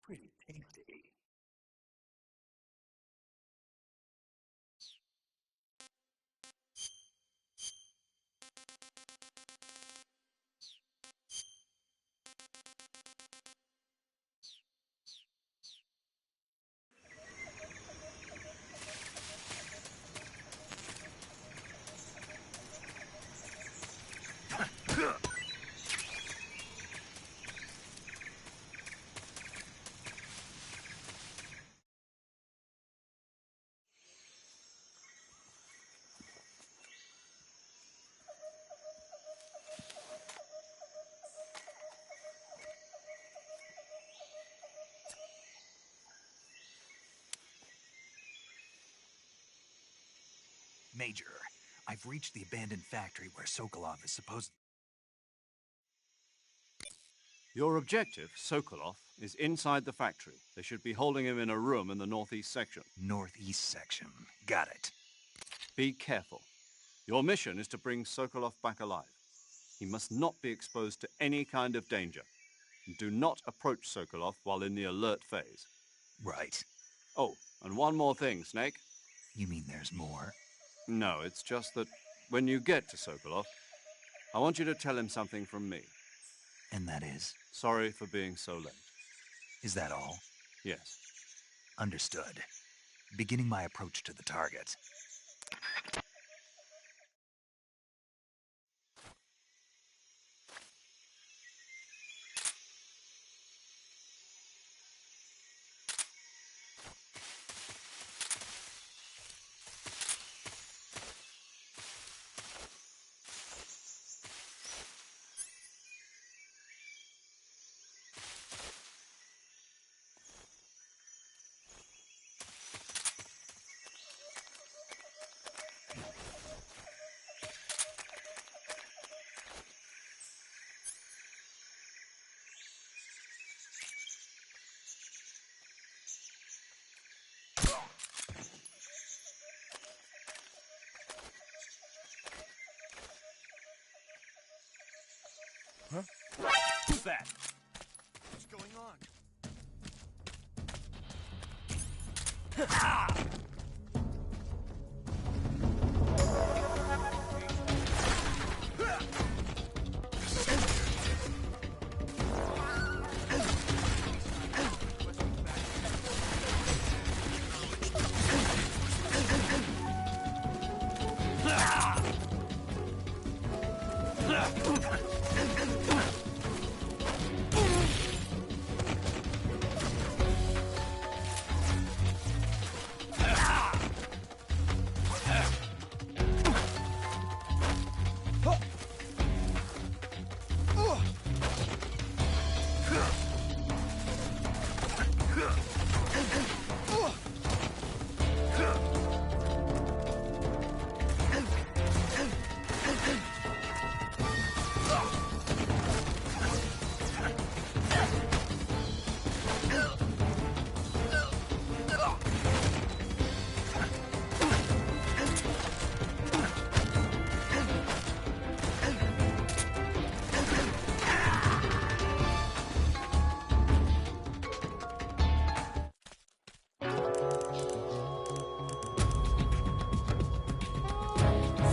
Pretty tasty. Major, I've reached the abandoned factory where Sokolov is supposed... Your objective, Sokolov, is inside the factory. They should be holding him in a room in the northeast section. Northeast section. Got it. Be careful. Your mission is to bring Sokolov back alive. He must not be exposed to any kind of danger. Do not approach Sokolov while in the alert phase. Right. Oh, and one more thing, Snake. You mean there's more? No, it's just that when you get to Sokolov, I want you to tell him something from me. And that is? Sorry for being so late. Is that all? Yes. Understood. Beginning my approach to the target. Who's that? What's going on?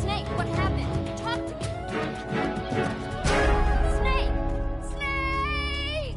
Snake, what happened? Talk to me. Snake! Snake!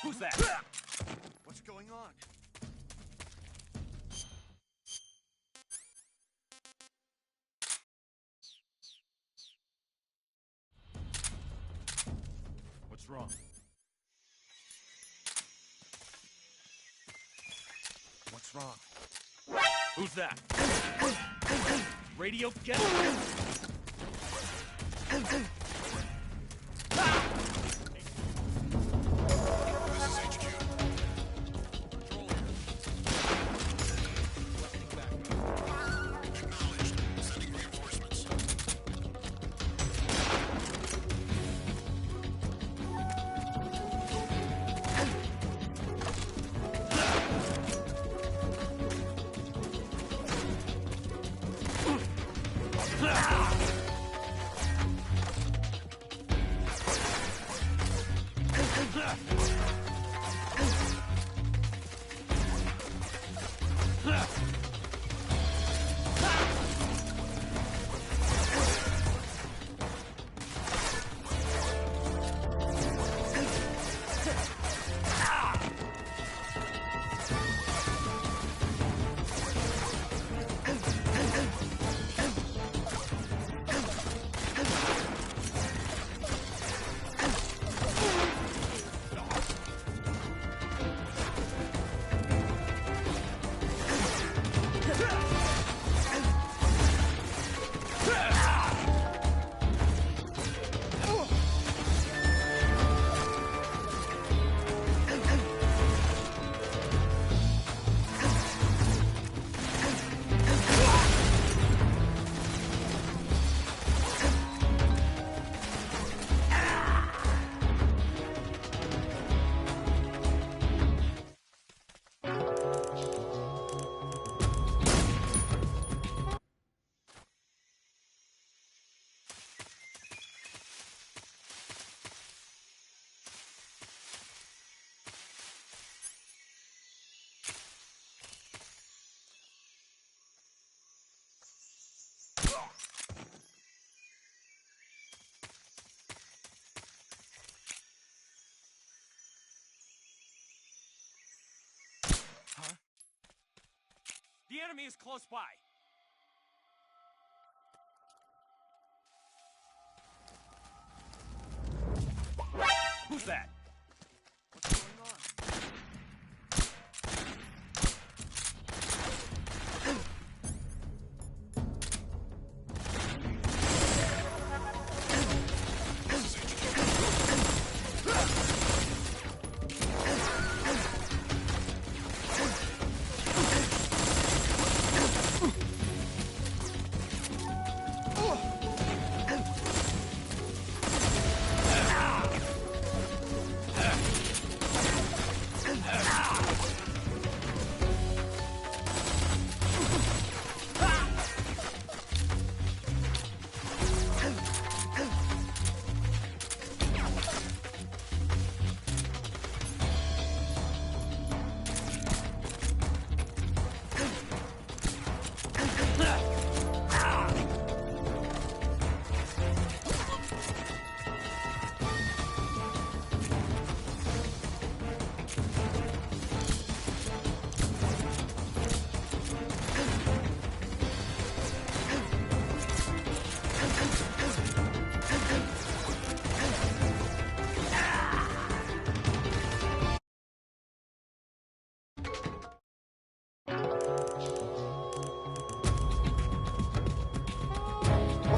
Who's that? What's going on? What's wrong? What's wrong? Who's that? Radio, get The enemy is close by. Who's that? What's going on?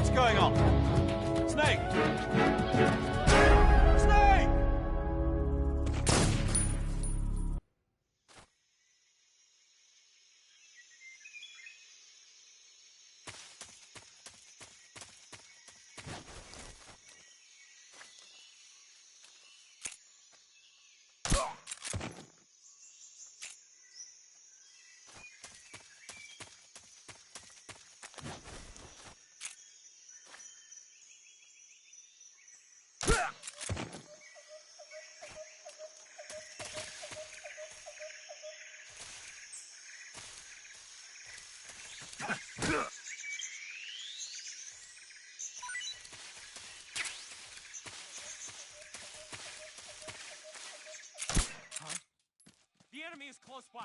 What's going on? Snake! Snake! enemy is close by.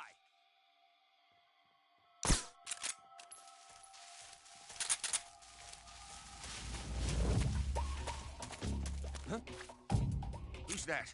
Huh? Who's that?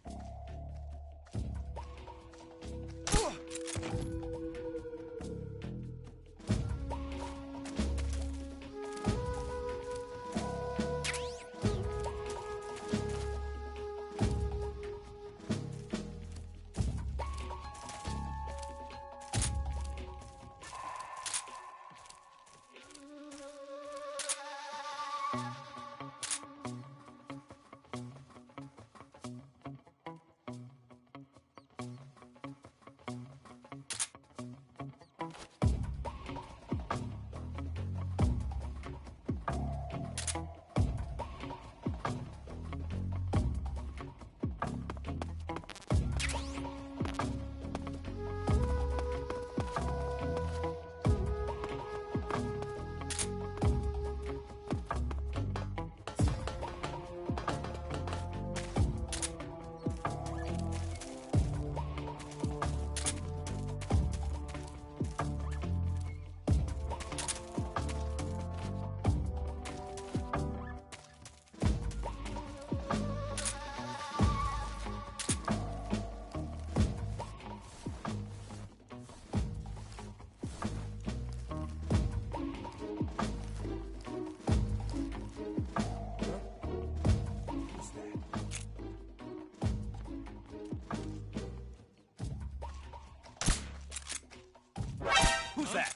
Who's that?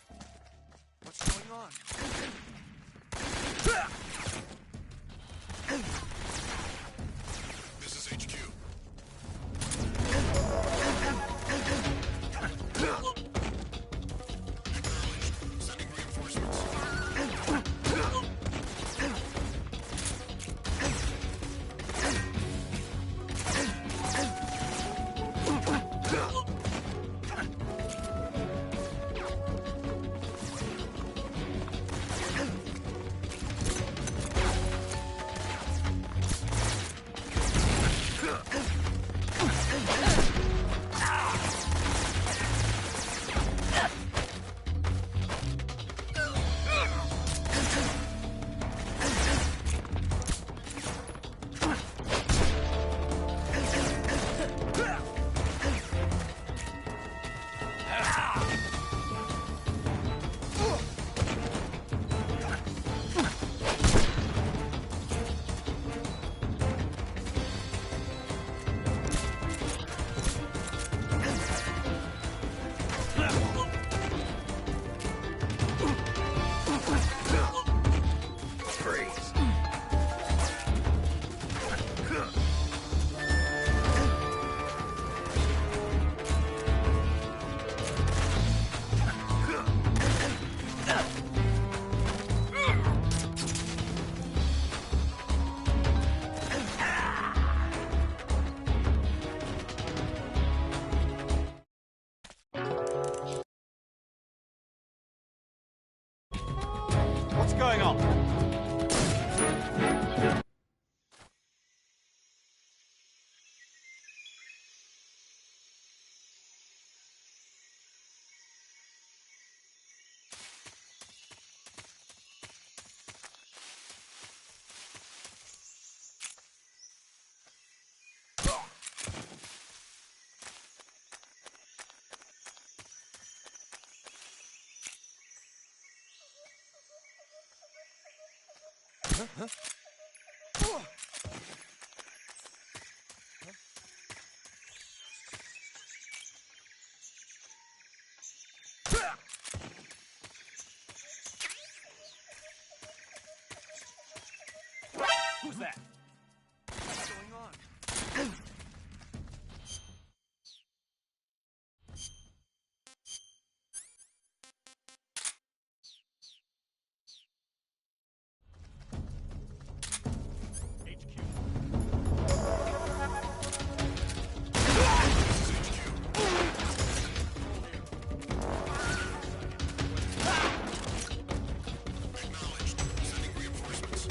What's going on? This is HQ. Acknowledged. Sending reinforcements. What's going on? Who's that? What's going on? Acknowledged. Sending reinforcements.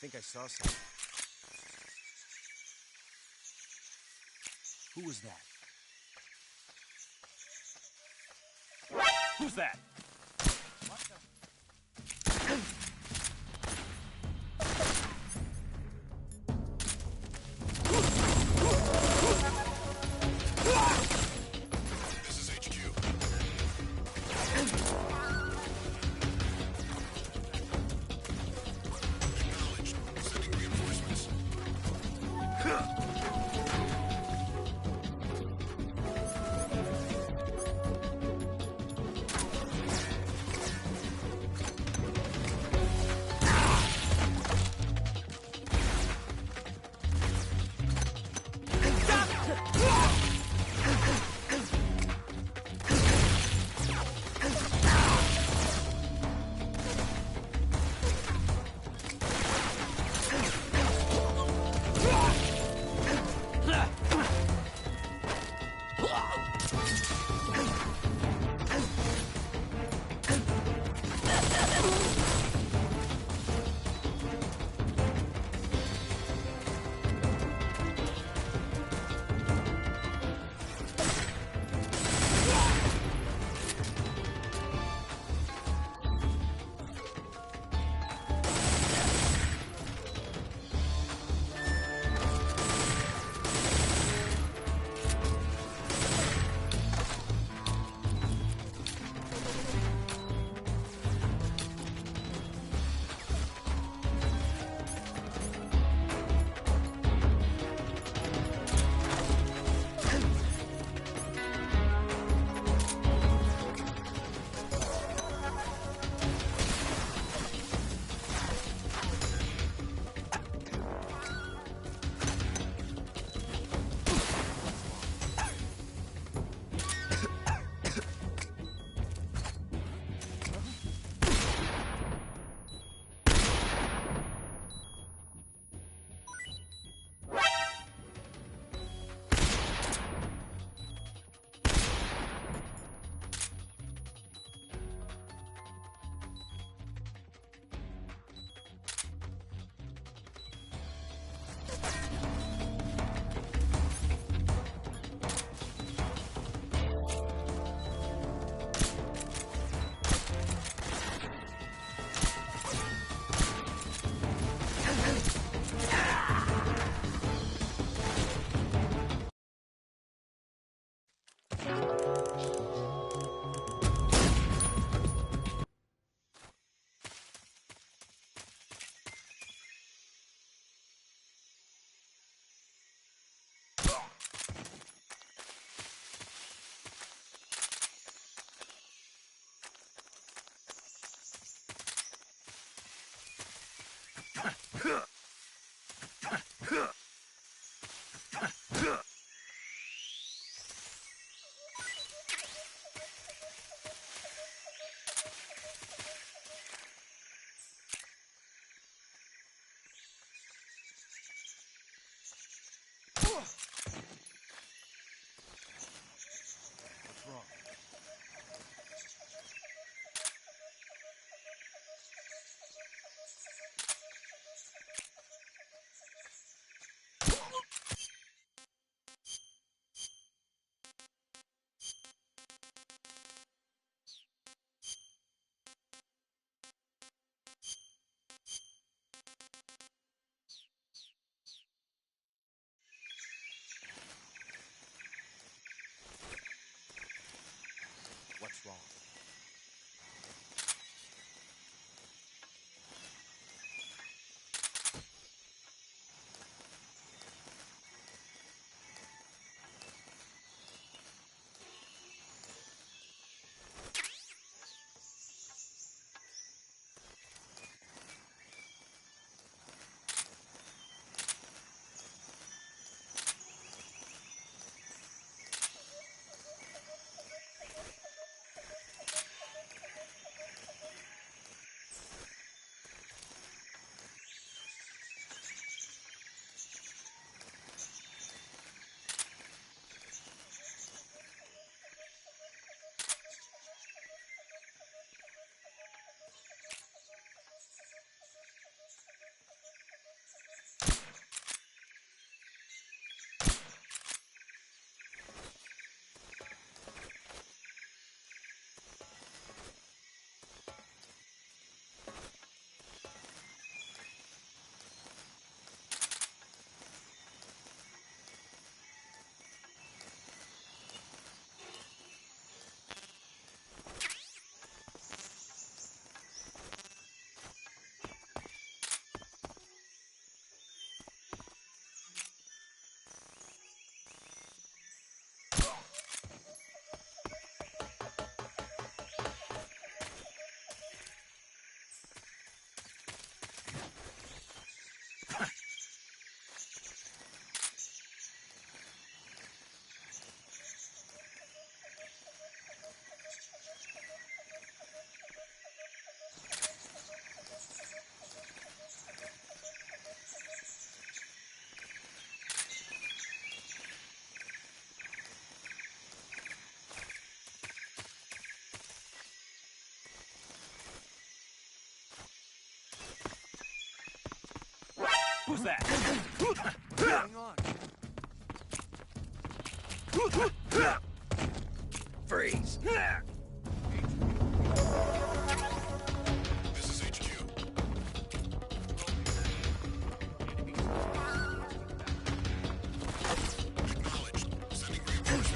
think I saw something. Who was that? Who's that? This is HQ. Acknowledged. Sending reinforcements. What's wrong? that? Hang on. Freeze! This is HQ. Acknowledged. Sending reinforcements.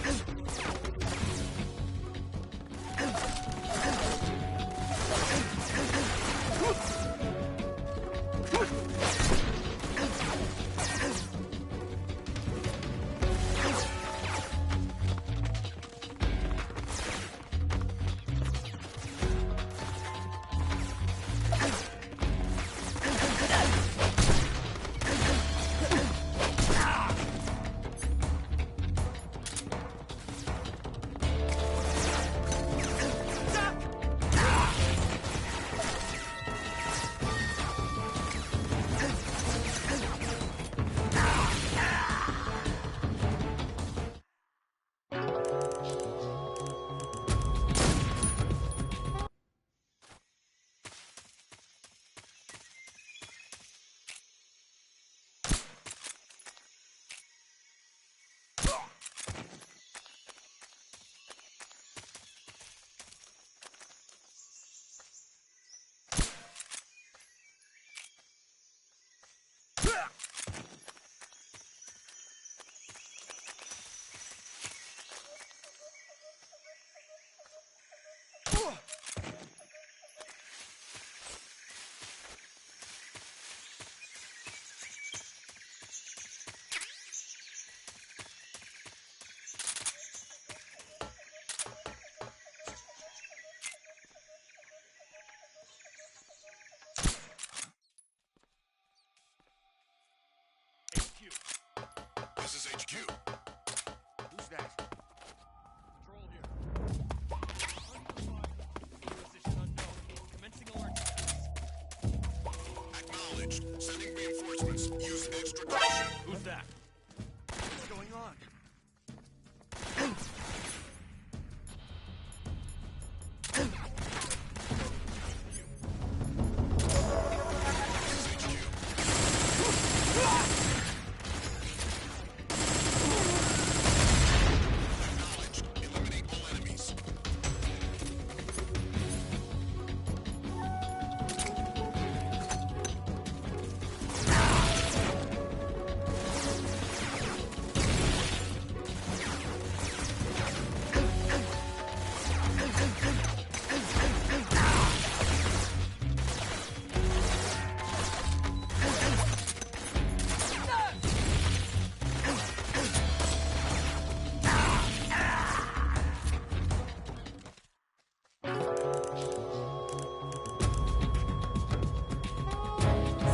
This is HQ. Who's that? Control here. Position unknown. Commencing alert status. Acknowledged. Sending reinforcements. Use extra caution. Who's that? What's going on? This is HQ. Acknowledged. Eliminate all enemies.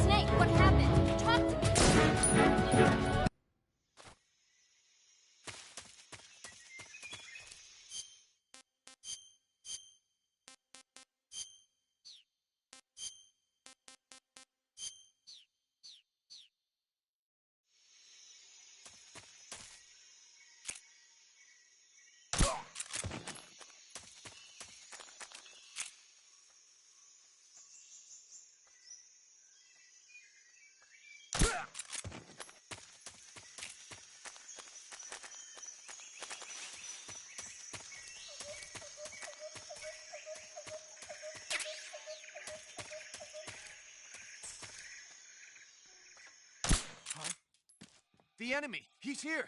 Snake, what happened? Talk to me. The enemy! He's here!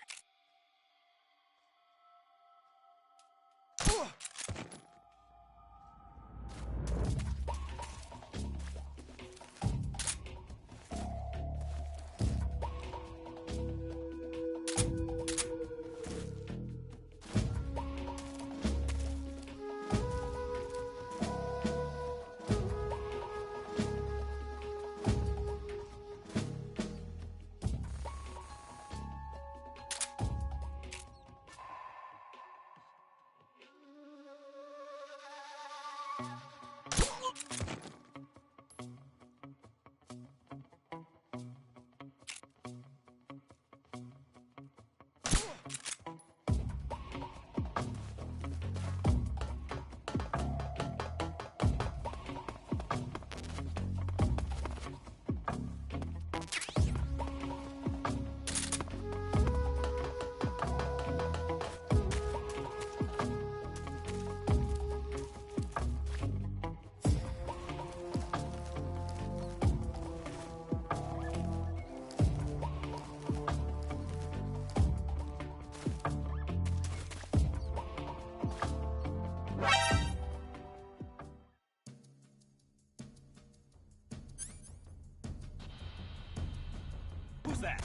was that?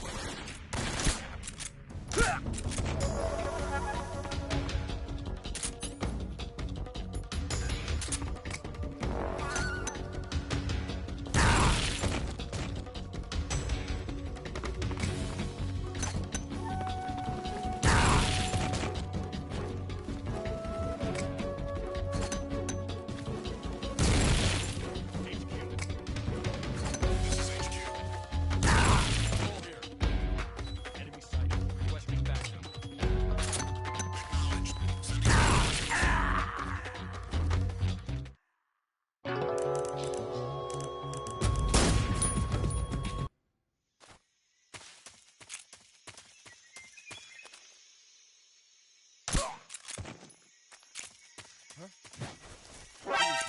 This is HQ. Control here. Enemy sighted. Requesting backup. Acknowledged. Sending reinforcements.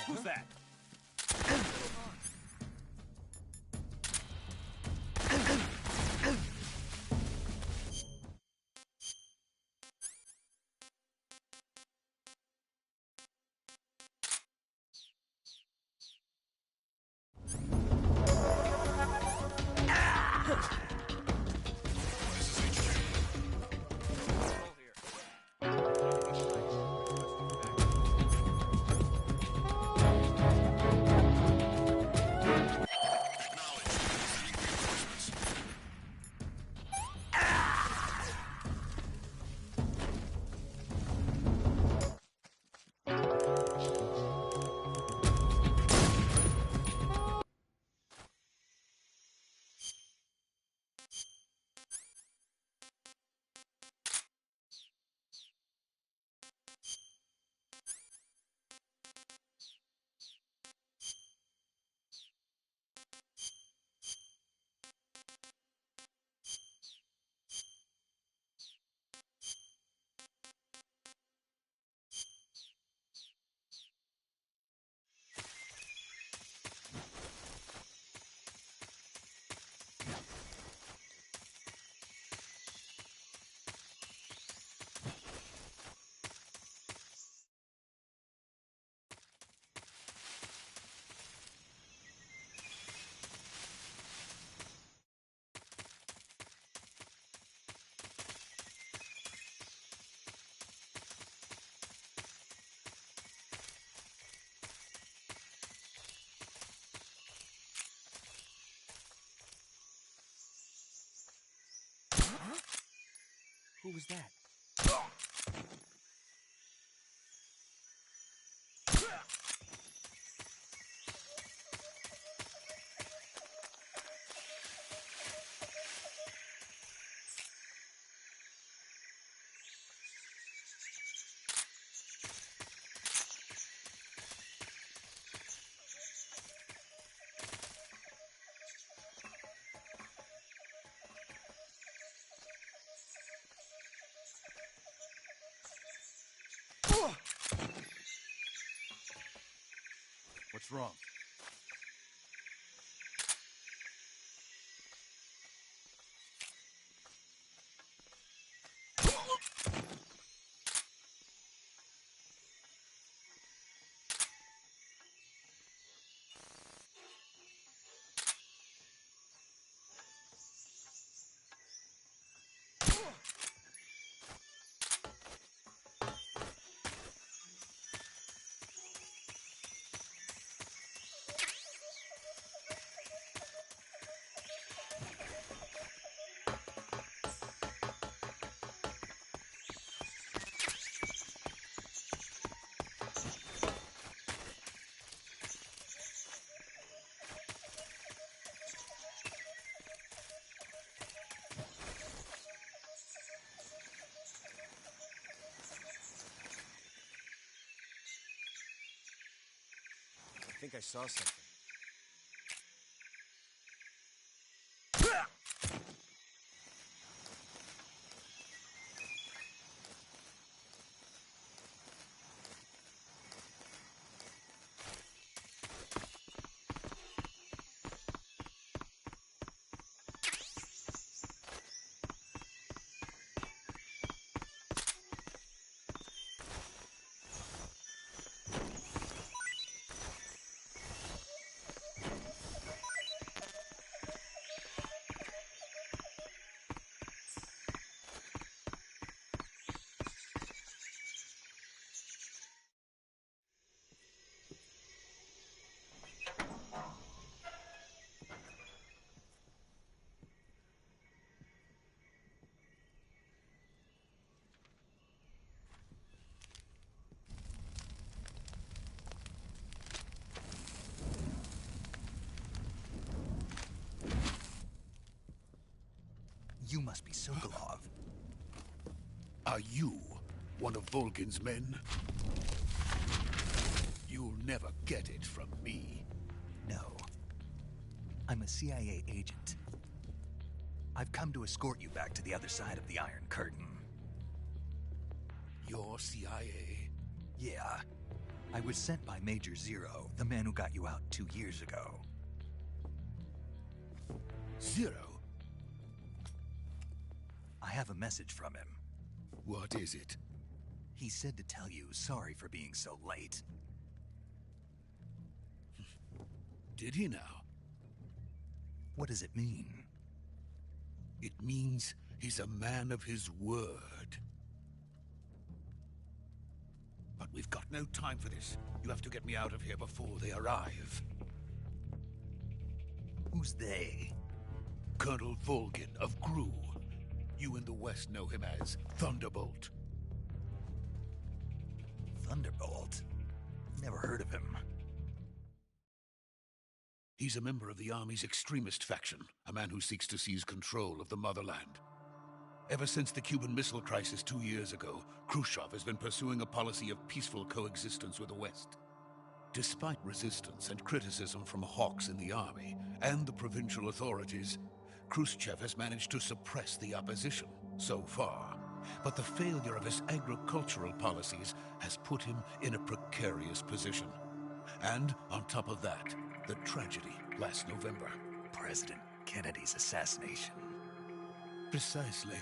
Who's that? This is HQ. Control here. Enemy sighted. Requesting backup. Acknowledged. Sending reinforcements. Who was that? What's wrong? I think I saw something. You must be Sokolov. Are you one of Volgin's men? You'll never get it from me. No. I'm a CIA agent. I've come to escort you back to the other side of the Iron Curtain. You're CIA? Yeah. I was sent by Major Zero, the man who got you out 2 years ago. Zero? I have a message from him. What is it? He said to tell you sorry for being so late. Did he now? What does it mean? It means he's a man of his word. But we've got no time for this. You have to get me out of here before they arrive. Who's they? Colonel Volgin of Gru. You in the West know him as Thunderbolt. Thunderbolt? Never heard of him. He's a member of the Army's extremist faction, a man who seeks to seize control of the motherland. Ever since the Cuban Missile Crisis 2 years ago, Khrushchev has been pursuing a policy of peaceful coexistence with the West. Despite resistance and criticism from hawks in the army and the provincial authorities, Khrushchev has managed to suppress the opposition so far. But the failure of his agricultural policies has put him in a precarious position. And on top of that, the tragedy last November. President Kennedy's assassination. Precisely.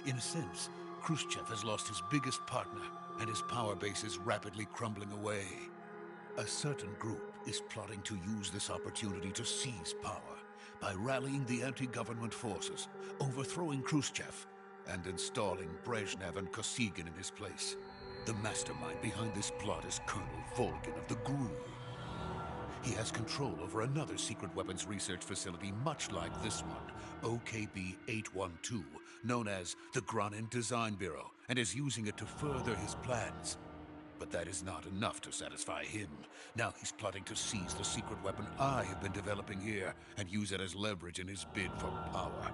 In a sense, Khrushchev has lost his biggest partner, and his power base is rapidly crumbling away. A certain group is plotting to use this opportunity to seize power by rallying the anti-government forces, overthrowing Khrushchev, and installing Brezhnev and Kosygin in his place. The mastermind behind this plot is Colonel Volgin of the GRU. He has control over another secret weapons research facility much like this one, OKB-812, known as the Granin Design Bureau, and is using it to further his plans. But that is not enough to satisfy him. Now he's plotting to seize the secret weapon I have been developing here and use it as leverage in his bid for power.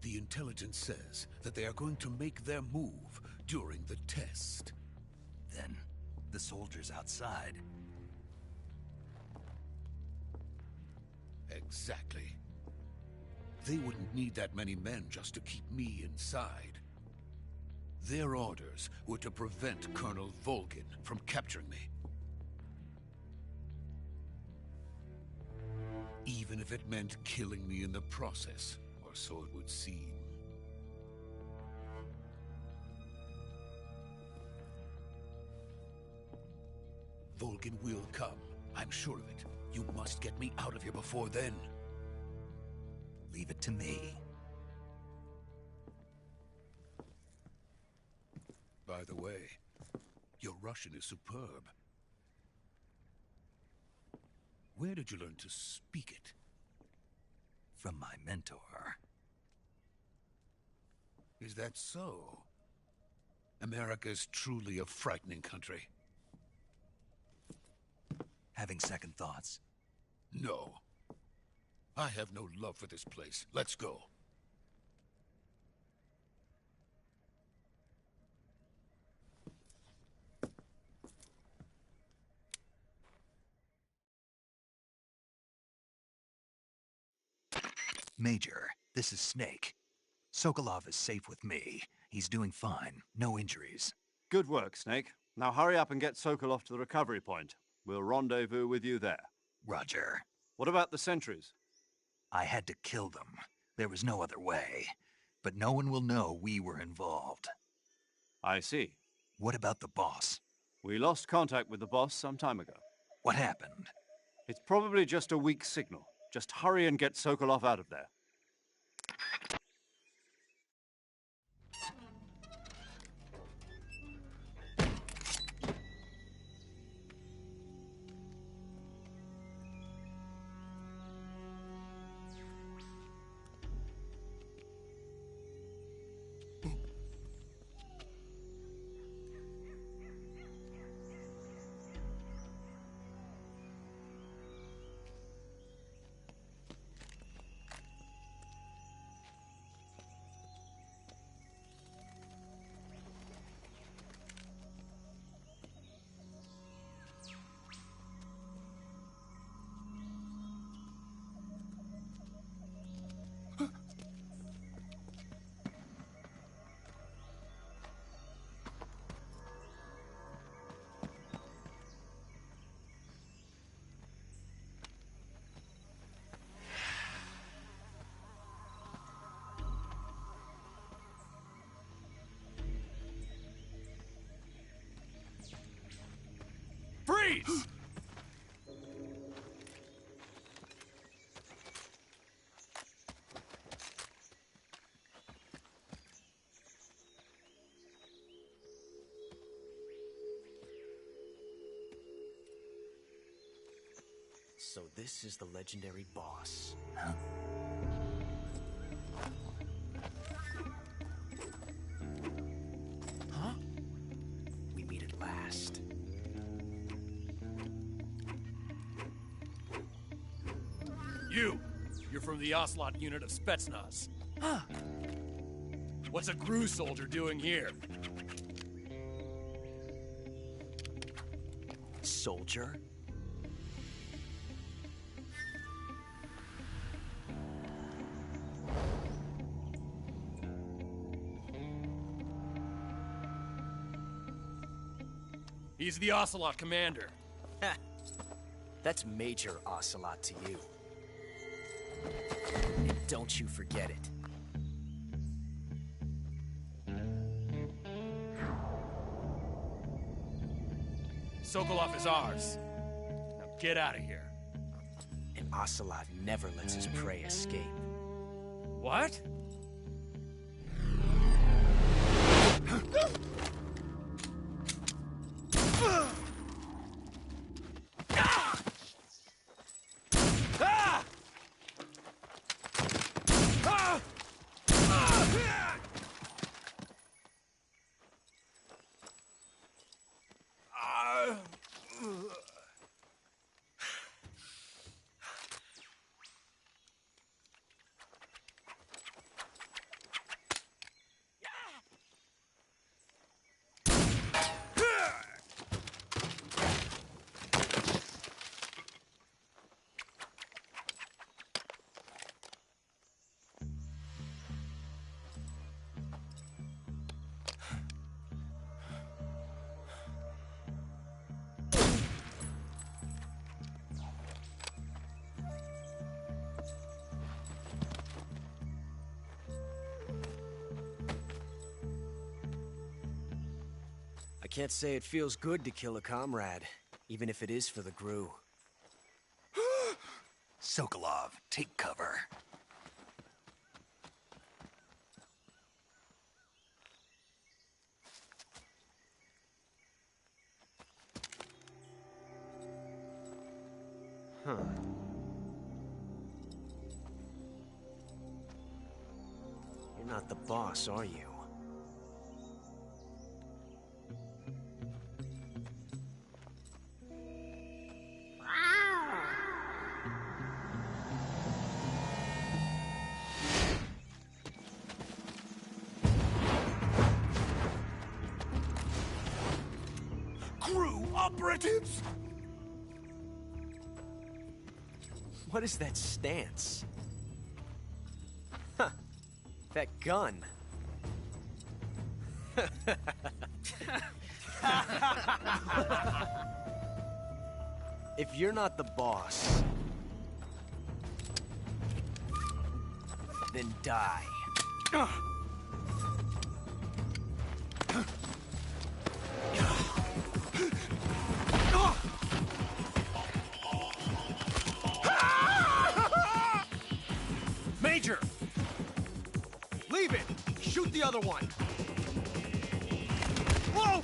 The intelligence says that they are going to make their move during the test. Then, the soldiers outside. Exactly. They wouldn't need that many men just to keep me inside. Their orders were to prevent Colonel Volgin from capturing me. Even if it meant killing me in the process, or so it would seem. Volgin will come. I'm sure of it. You must get me out of here before then. Leave it to me. By the way, your Russian is superb. Where did you learn to speak it? From my mentor. Is that so? America is truly a frightening country. Having second thoughts? No. I have no love for this place. Let's go. Major, this is Snake. Sokolov is safe with me. He's doing fine. No injuries. Good work, Snake. Now hurry up and get Sokolov to the recovery point. We'll rendezvous with you there. Roger. What about the sentries? I had to kill them. There was no other way. But no one will know we were involved. I see. What about the boss? We lost contact with the boss some time ago. What happened? It's probably just a weak signal. Just hurry and get Sokolov out of there. Freeze! So this is the legendary boss. Huh? We meet at last. You're from the Ocelot unit of Spetsnaz. What's a Gru soldier doing here? Soldier? He's the Ocelot commander. Ha! That's Major Ocelot to you. And don't you forget it. Sokolov is ours. Now get out of here. And Ocelot never lets his prey escape. What? I can't say it feels good to kill a comrade, even if it is for the Gru. Sokolov, take cover. Huh. You're not the boss, are you? Crew operatives! What is that stance? Huh. That gun. If you're not the boss, then die. Major! Leave it! Shoot the other one! Whoa!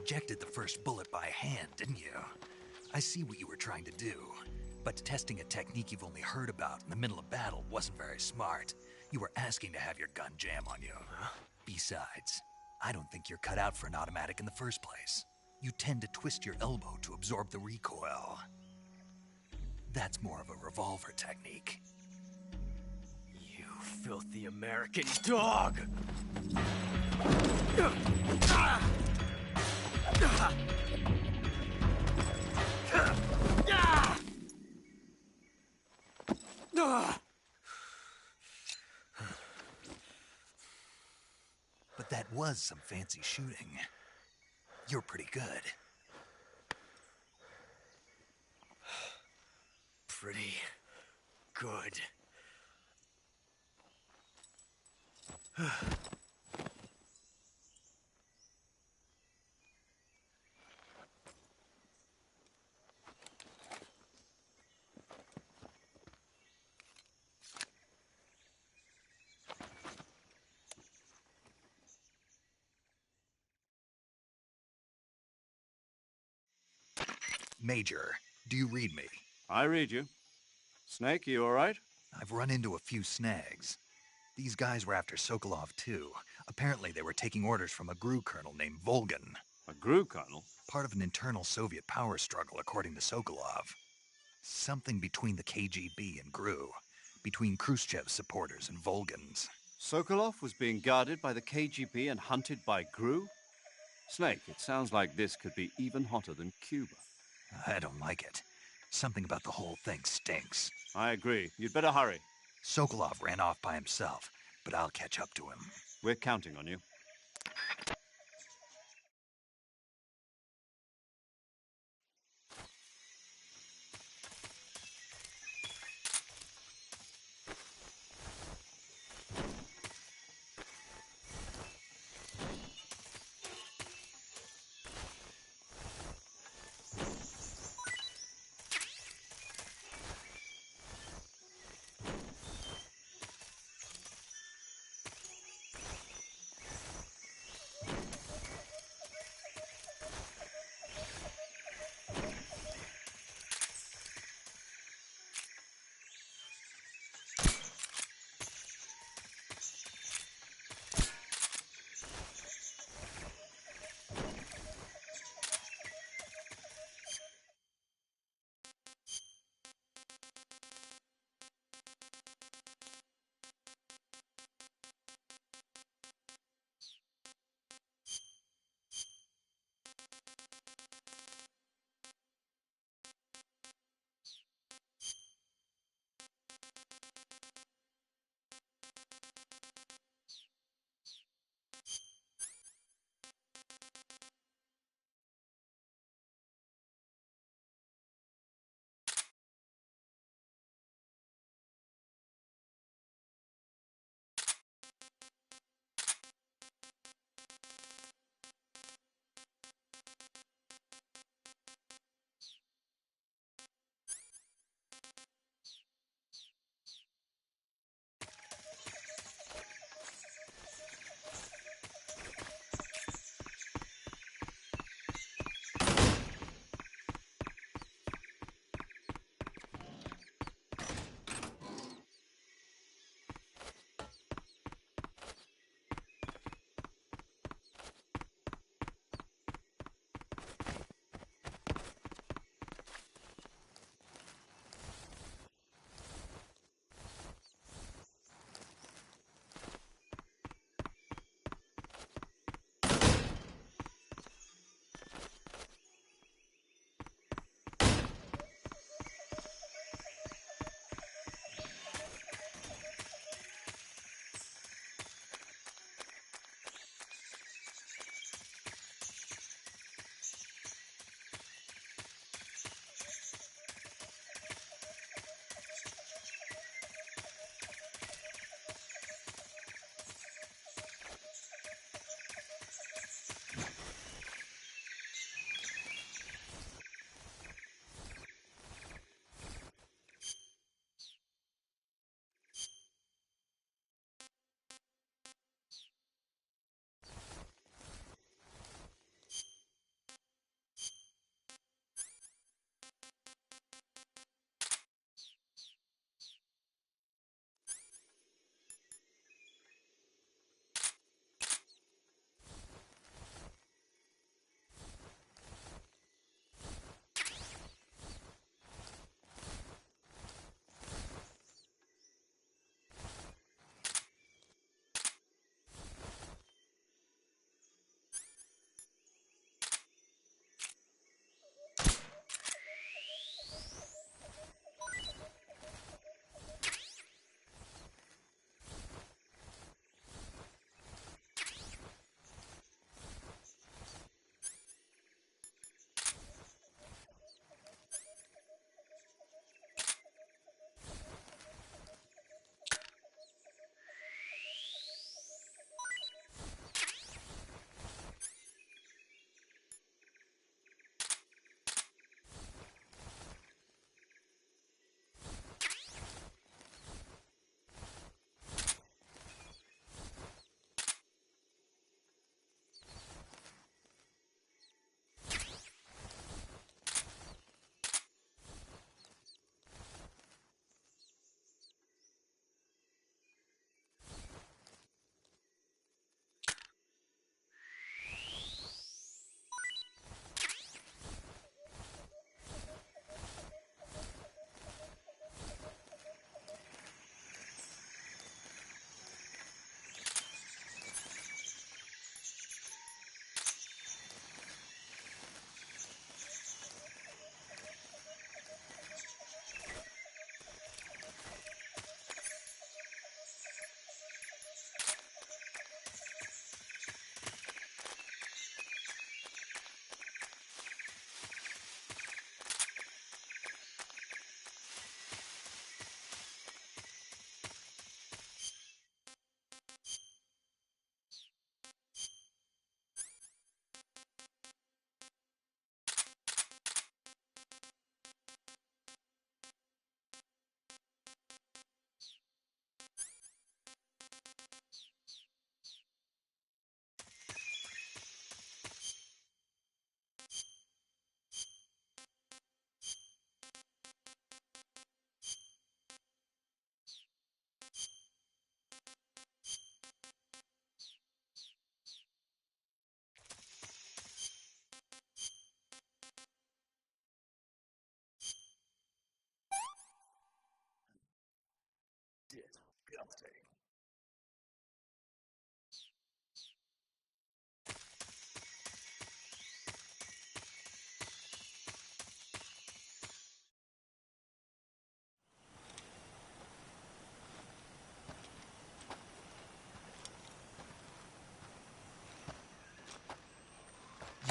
ejected the first bullet by hand, didn't you? I see what you were trying to do. But testing a technique you've only heard about in the middle of battle wasn't very smart. You were asking to have your gun jam on you. Huh? Besides, I don't think you're cut out for an automatic in the first place. You tend to twist your elbow to absorb the recoil. That's more of a revolver technique. You filthy American dog! But that was some fancy shooting. You're pretty good. Pretty good. Major, do you read me? I read you. Snake, you all right? I've run into a few snags. These guys were after Sokolov too. Apparently they were taking orders from a GRU colonel named Volgan. A GRU colonel? Part of an internal Soviet power struggle, according to Sokolov. Something between the KGB and GRU. Between Khrushchev's supporters and Volgan's. Sokolov was being guarded by the KGB and hunted by GRU? Snake, it sounds like this could be even hotter than Cuba. I don't like it. Something about the whole thing stinks. I agree. You'd better hurry. Sokolov ran off by himself, but I'll catch up to him. We're counting on you.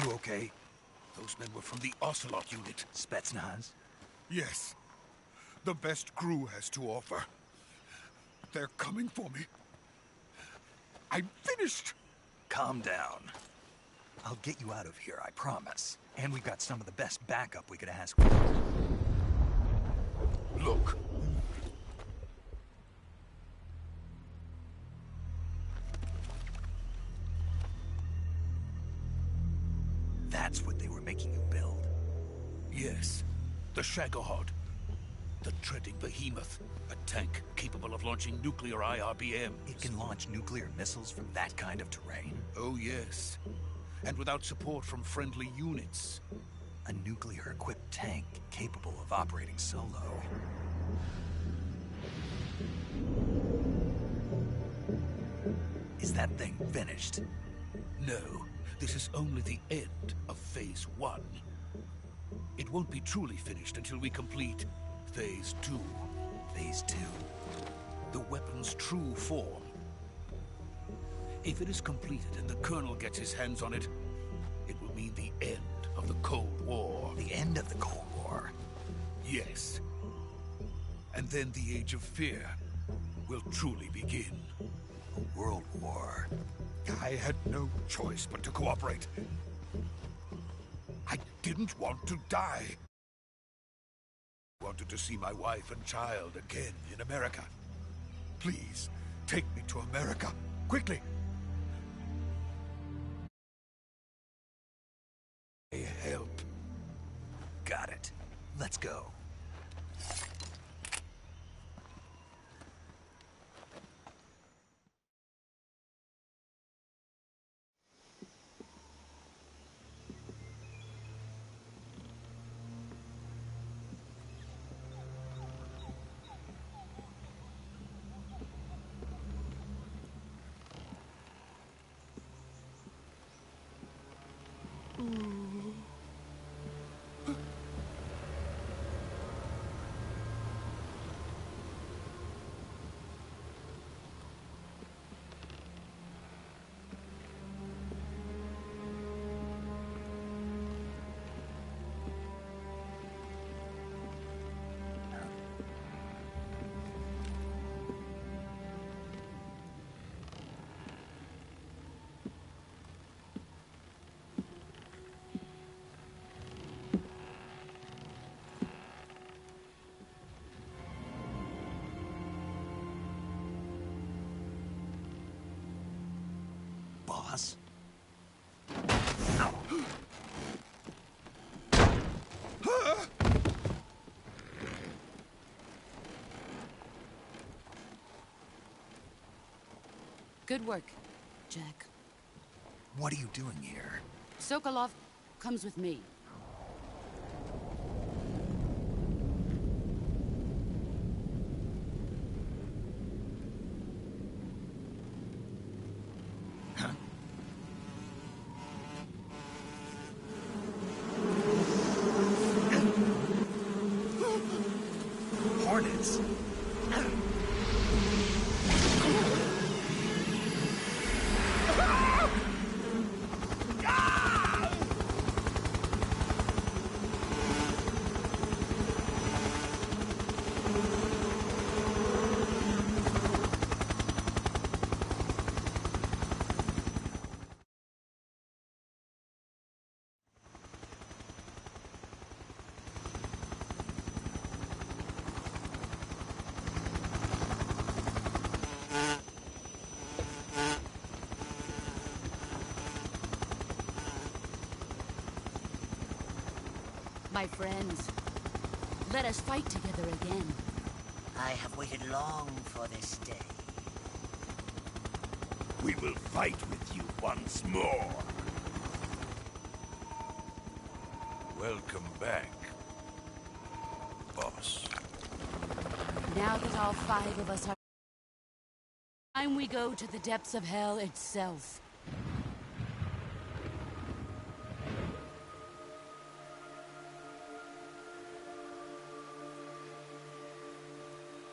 You okay? Those men were from the Ocelot unit. Spetsnaz? Yes. The best crew has to offer. They're coming for me. I'm finished! Calm down. I'll get you out of here, I promise. And we've got some of the best backup we could ask for. Look. That's what they were making you build. Yes. The Shagohod. The treading behemoth. A tank capable of launching nuclear IRBMs. It can launch nuclear missiles from that kind of terrain? Oh, yes. And without support from friendly units. A nuclear-equipped tank capable of operating solo. Is that thing finished? No, this is only the end of Phase 1. It won't be truly finished until we complete Phase 2. Phase 2? The weapon's true form. If it is completed and the Colonel gets his hands on it, it will mean the end of the Cold War. The end of the Cold War? Yes. And then the Age of Fear will truly begin. A world war? I had no choice but to cooperate. I didn't want to die. I wanted to see my wife and child again in America. Please, take me to America, quickly. Help. Got it. Let's go. Boss? Good work, Jack. What are you doing here? Sokolov comes with me. Hornets? My friends, let us fight together again. I have waited long for this day. We will fight with you once more. Welcome back, boss. Now that all 5 of us are time we go to the depths of hell itself.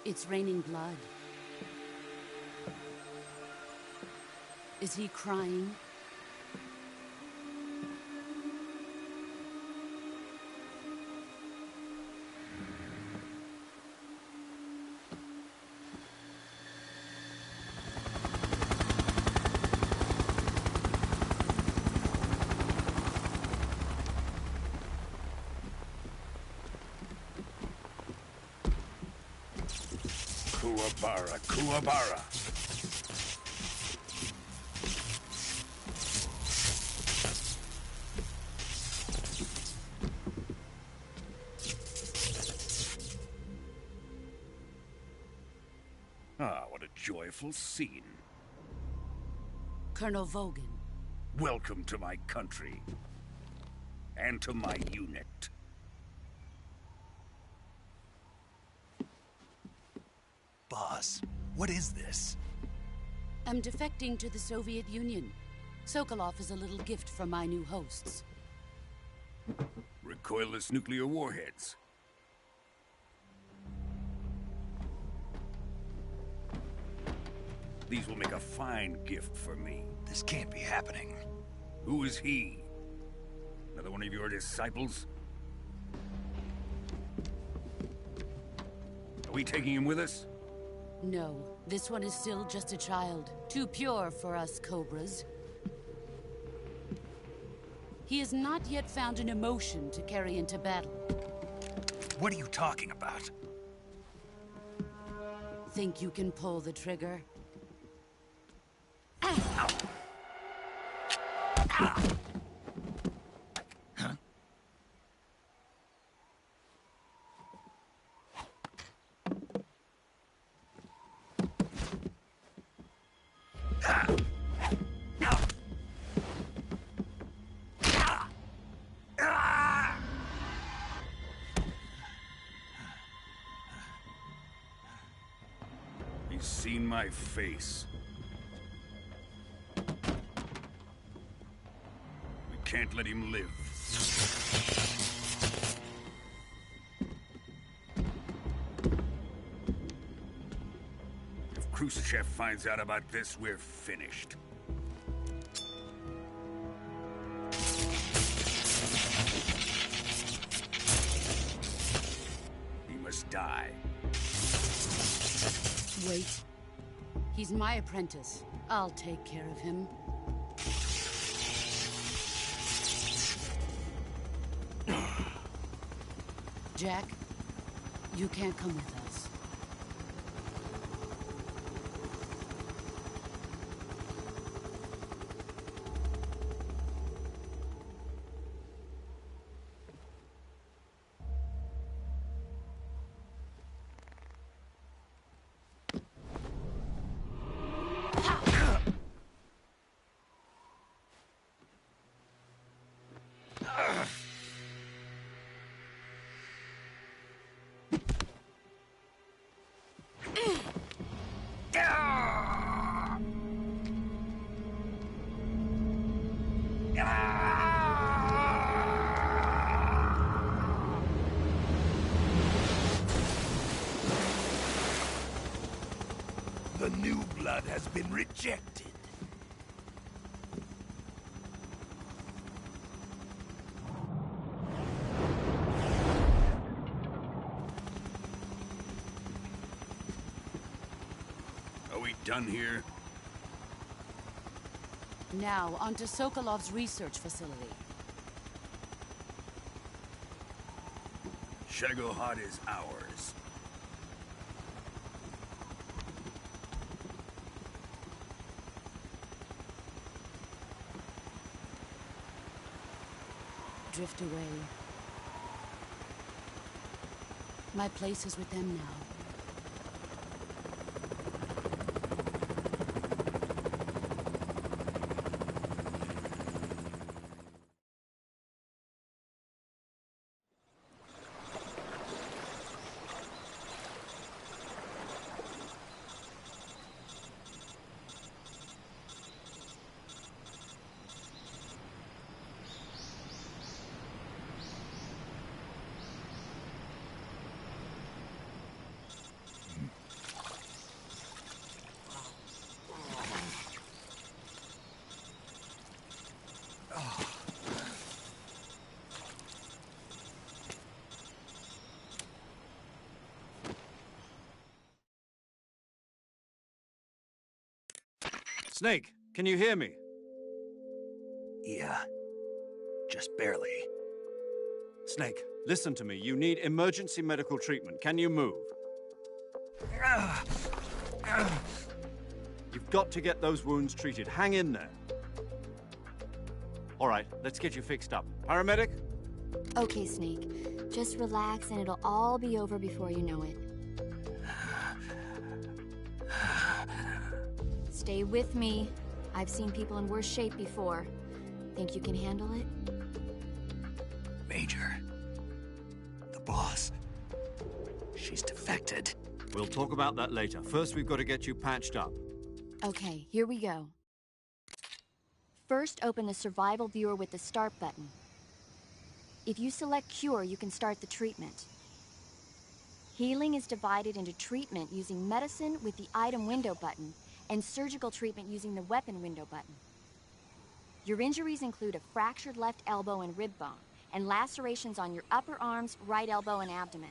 It's raining blood. Is he crying? Kuwabara, Kuwabara. Ah, what a joyful scene. Colonel Vogan. Welcome to my country. And to my unit. Boss, what is this? I'm defecting to the Soviet Union. Sokolov is a little gift from my new hosts. Recoilless nuclear warheads. These will make a fine gift for me. This can't be happening. Who is he? Another one of your disciples? Are we taking him with us? No, this one is still just a child. Too pure for us Cobras. He has not yet found an emotion to carry into battle. What are you talking about? Think you can pull the trigger? He's seen my face. We can't let him live. If Khrushchev finds out about this, we're finished. He must die. Wait. He's my apprentice. I'll take care of him. Jack, you can't come with us. The new blood has been rejected. Are we done here? Now, onto Sokolov's research facility. Shagohod is ours. Drift away. My place is with them now. Snake, can you hear me? Yeah. Just barely. Snake, listen to me. You need emergency medical treatment. Can you move? You've got to get those wounds treated. Hang in there. All right, let's get you fixed up. Paramedic? Okay, Snake. Just relax and it'll all be over before you know it. Stay with me. I've seen people in worse shape before. Think you can handle it? Major. The boss. She's defected. We'll talk about that later. First, we've got to get you patched up. Okay, here we go. First, open the survival viewer with the start button. If you select cure, you can start the treatment. Healing is divided into treatment using medicine with the item window button and surgical treatment using the weapon window button. Your injuries include a fractured left elbow and rib bone, and lacerations on your upper arms, right elbow, and abdomen.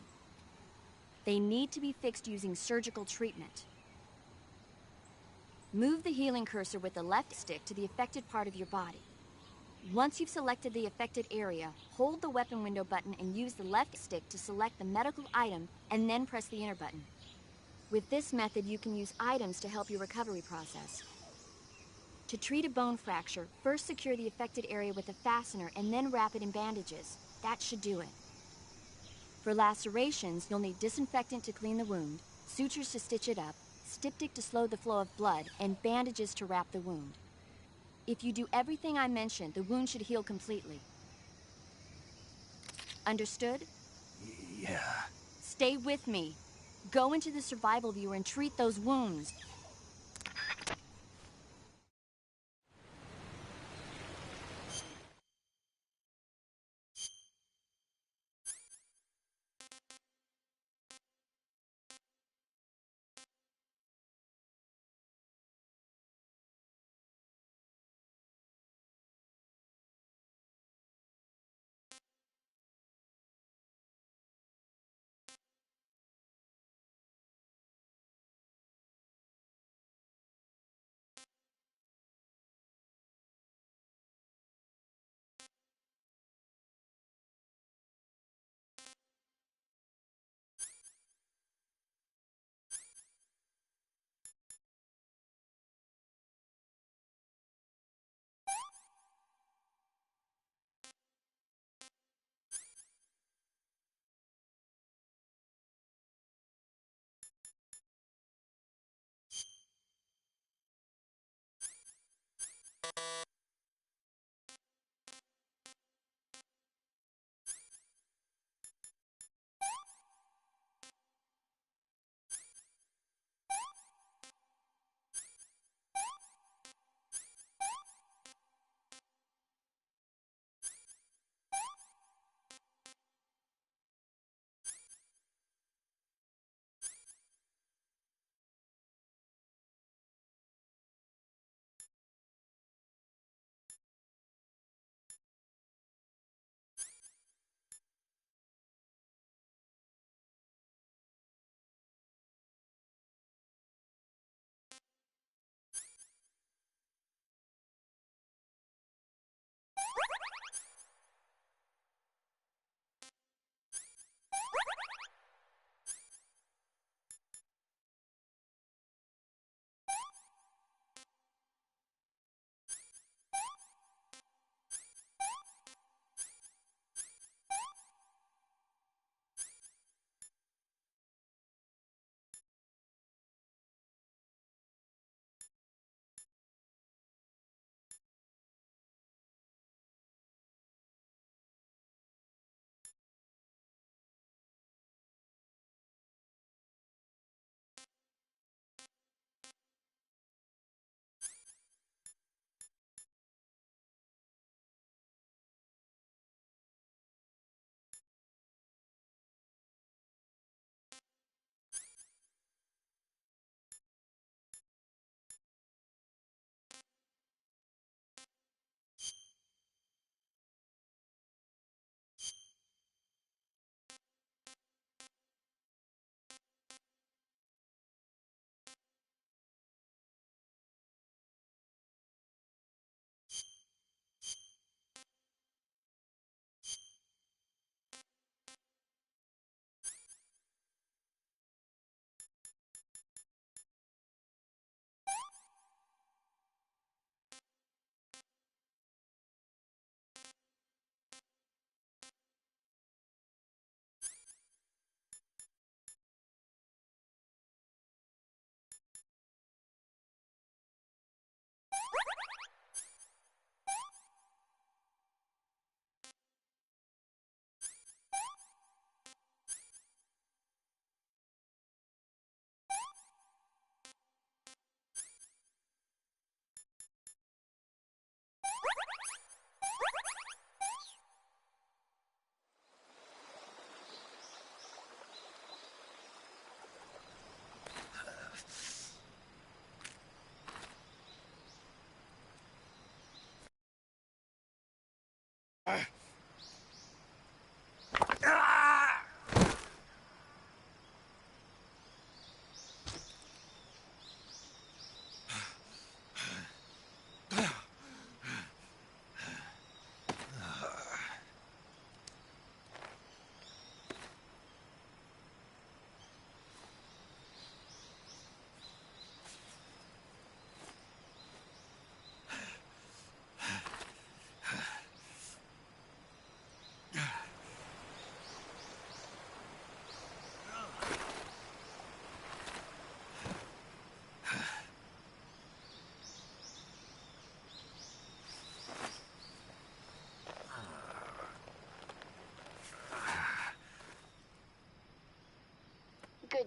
They need to be fixed using surgical treatment. Move the healing cursor with the left stick to the affected part of your body. Once you've selected the affected area, hold the weapon window button and use the left stick to select the medical item, and then press the enter button. With this method, you can use items to help your recovery process. To treat a bone fracture, first secure the affected area with a fastener and then wrap it in bandages. That should do it. For lacerations, you'll need disinfectant to clean the wound, sutures to stitch it up, styptic to slow the flow of blood, and bandages to wrap the wound. If you do everything I mentioned, the wound should heal completely. Understood? Yeah. Stay with me. Go into the survival viewer and treat those wounds.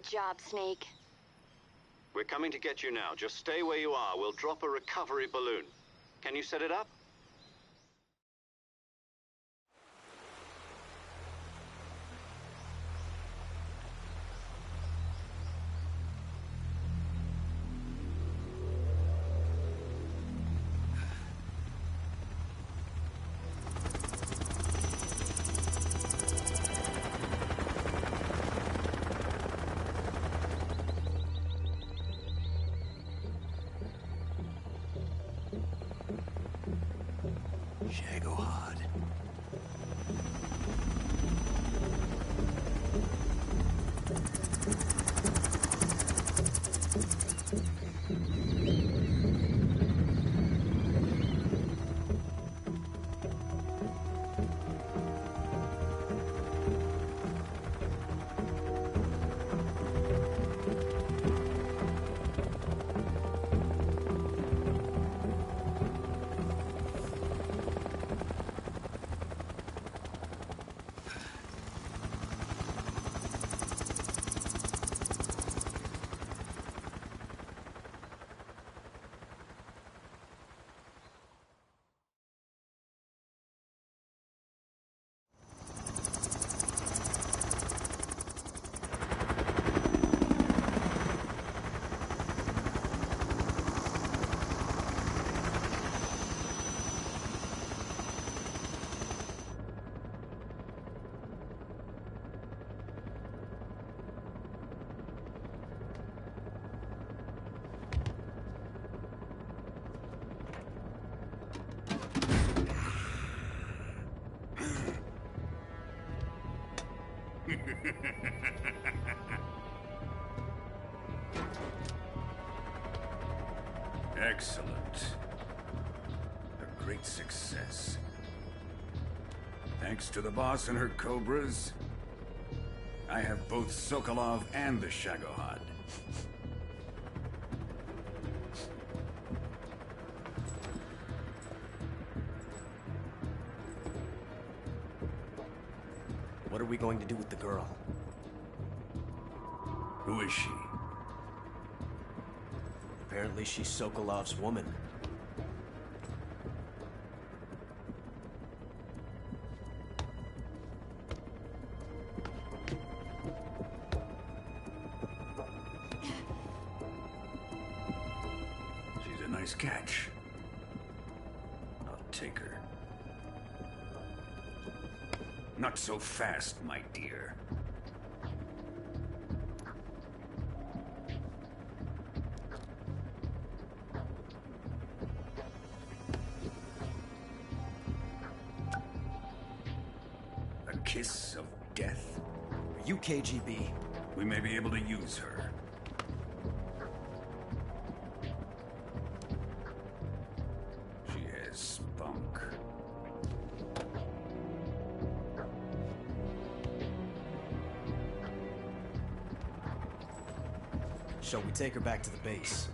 job, Snake. We're coming to get you now. Just stay where you are. We'll drop a recovery balloon. Can you set it up? Shagohod. Excellent. A great success. Thanks to the boss and her cobras, I have both Sokolov and the Shagohod. What are we going to do with the girl? Who is she? Apparently she's Sokolov's woman. She's a nice catch. I'll take her. Not so fast, my dear. A kiss of death? Are you KGB? We may be able to use her. She has spunk. Shall we take her back to the base?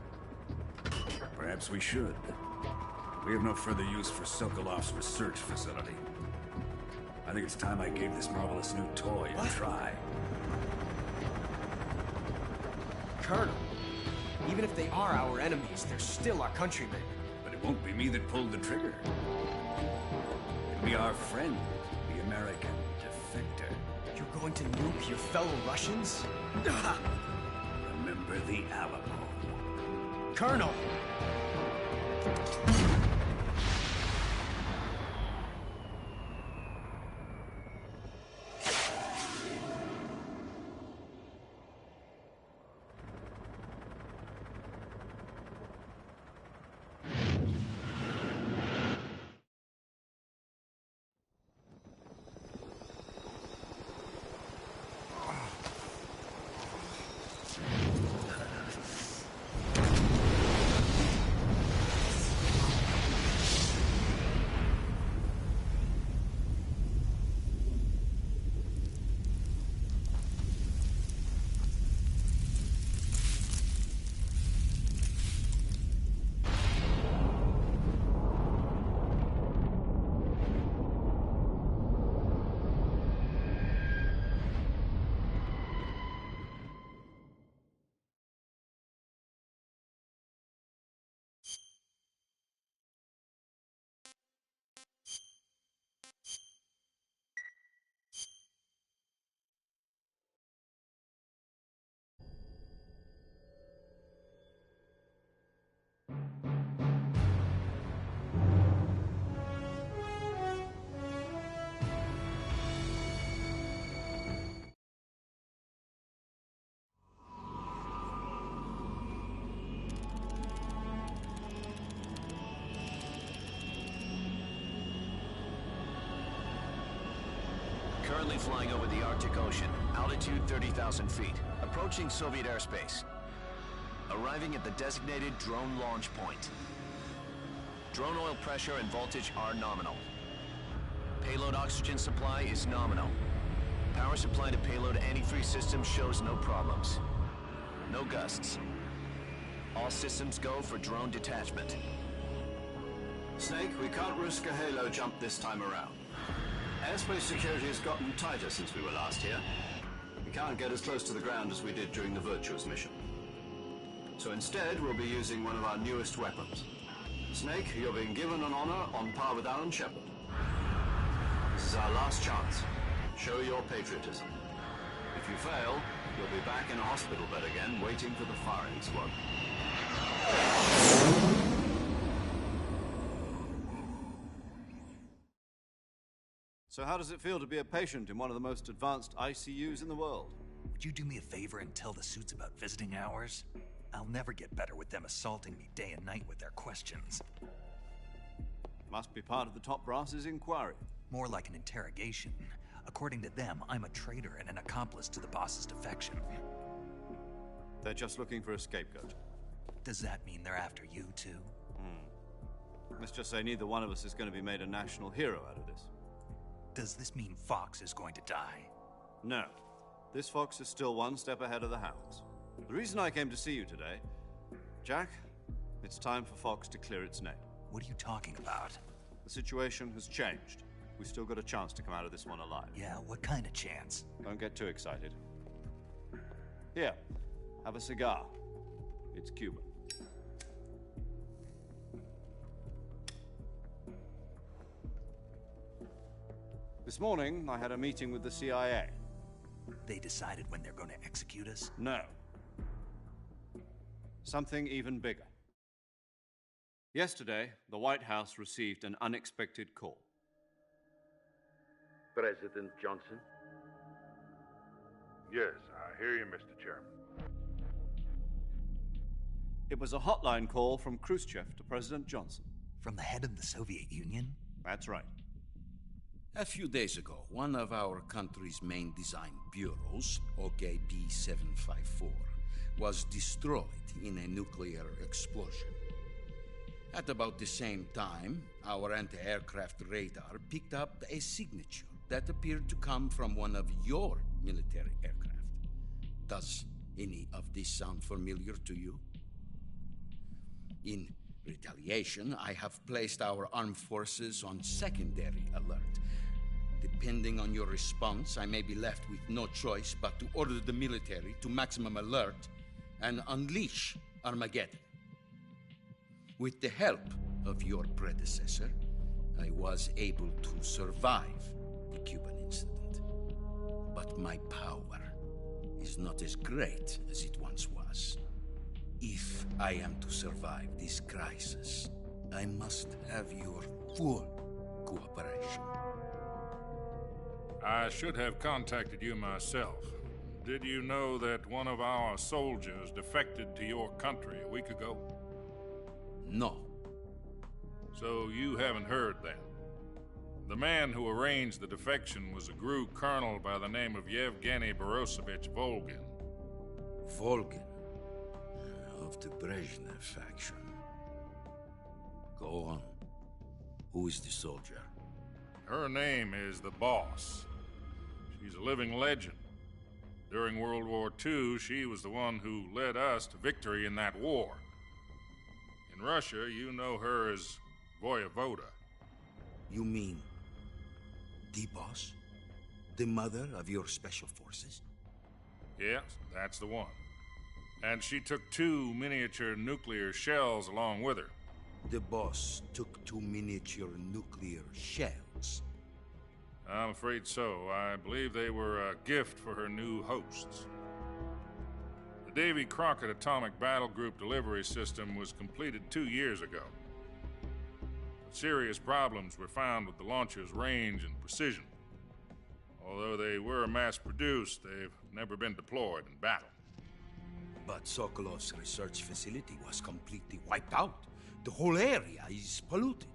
Perhaps we should. We have no further use for Sokolov's research facility. I think it's time I gave this marvelous new toy a try. Colonel, even if they are our enemies, they're still our countrymen. But it won't be me that pulled the trigger. It'll be our friend, the American defector. You're going to nuke your fellow Russians? Remember the Alamo. Colonel! the Arctic Ocean, altitude 30,000 feet, approaching Soviet airspace. Arriving at the designated drone launch point. Drone oil pressure and voltage are nominal. Payload oxygen supply is nominal. Power supply to payload antifreeze system shows no problems. No gusts. All systems go for drone detachment. Snake, we can't risk a halo jump this time around. Airspace security has gotten tighter since we were last here. We can't get as close to the ground as we did during the Virtuous mission. So instead, we'll be using one of our newest weapons. Snake, you're being given an honor on par with Alan Shepard. This is our last chance. Show your patriotism. If you fail, you'll be back in a hospital bed again, waiting for the firing squad. So how does it feel to be a patient in one of the most advanced ICUs in the world? Would you do me a favor and tell the suits about visiting hours? I'll never get better with them assaulting me day and night with their questions. Must be part of the top brass's inquiry. More like an interrogation. According to them, I'm a traitor and an accomplice to the boss's defection. They're just looking for a scapegoat. Does that mean they're after you, too? Let's just say neither one of us is going to be made a national hero out of this. Does this mean Fox is going to die? No. This Fox is still one step ahead of the Hounds. The reason I came to see you today, Jack, it's time for Fox to clear its name. What are you talking about? The situation has changed. We still got a chance to come out of this one alive. Yeah, what kind of chance? Don't get too excited. Here, have a cigar. It's Cuban. This morning, I had a meeting with the CIA. They decided when they're going to execute us? No. Something even bigger. Yesterday, the White House received an unexpected call. President Johnson? Yes, I hear you, Mr. Chairman. It was a hotline call from Khrushchev to President Johnson. From the head of the Soviet Union? That's right. A few days ago, one of our country's main design bureaus, OKB 754, was destroyed in a nuclear explosion. At about the same time, our anti-aircraft radar picked up a signature that appeared to come from one of your military aircraft. Does any of this sound familiar to you? In retaliation, I have placed our armed forces on secondary alert. Depending on your response, I may be left with no choice but to order the military to maximum alert and unleash Armageddon. With the help of your predecessor, I was able to survive the Cuban incident. But my power is not as great as it once was. If I am to survive this crisis, I must have your full cooperation. I should have contacted you myself. Did you know that one of our soldiers defected to your country a week ago? No. So you haven't heard then. The man who arranged the defection was a GRU colonel by the name of Yevgeny Borosovich Volgin. Volgin? Of the Brezhnev faction. Go on. Who is the soldier? Her name is the Boss. She's a living legend. During World War II, she was the one who led us to victory in that war. In Russia, you know her as Voyevoda. You mean the Boss? The mother of your special forces? Yes, that's the one. And she took 2 miniature nuclear shells along with her. The Boss took 2 miniature nuclear shells? I'm afraid so. I believe they were a gift for her new hosts. The Davy Crockett Atomic Battle Group delivery system was completed 2 years ago. But serious problems were found with the launcher's range and precision. Although they were mass-produced, they've never been deployed in battle. But Sokolov's research facility was completely wiped out. The whole area is polluted.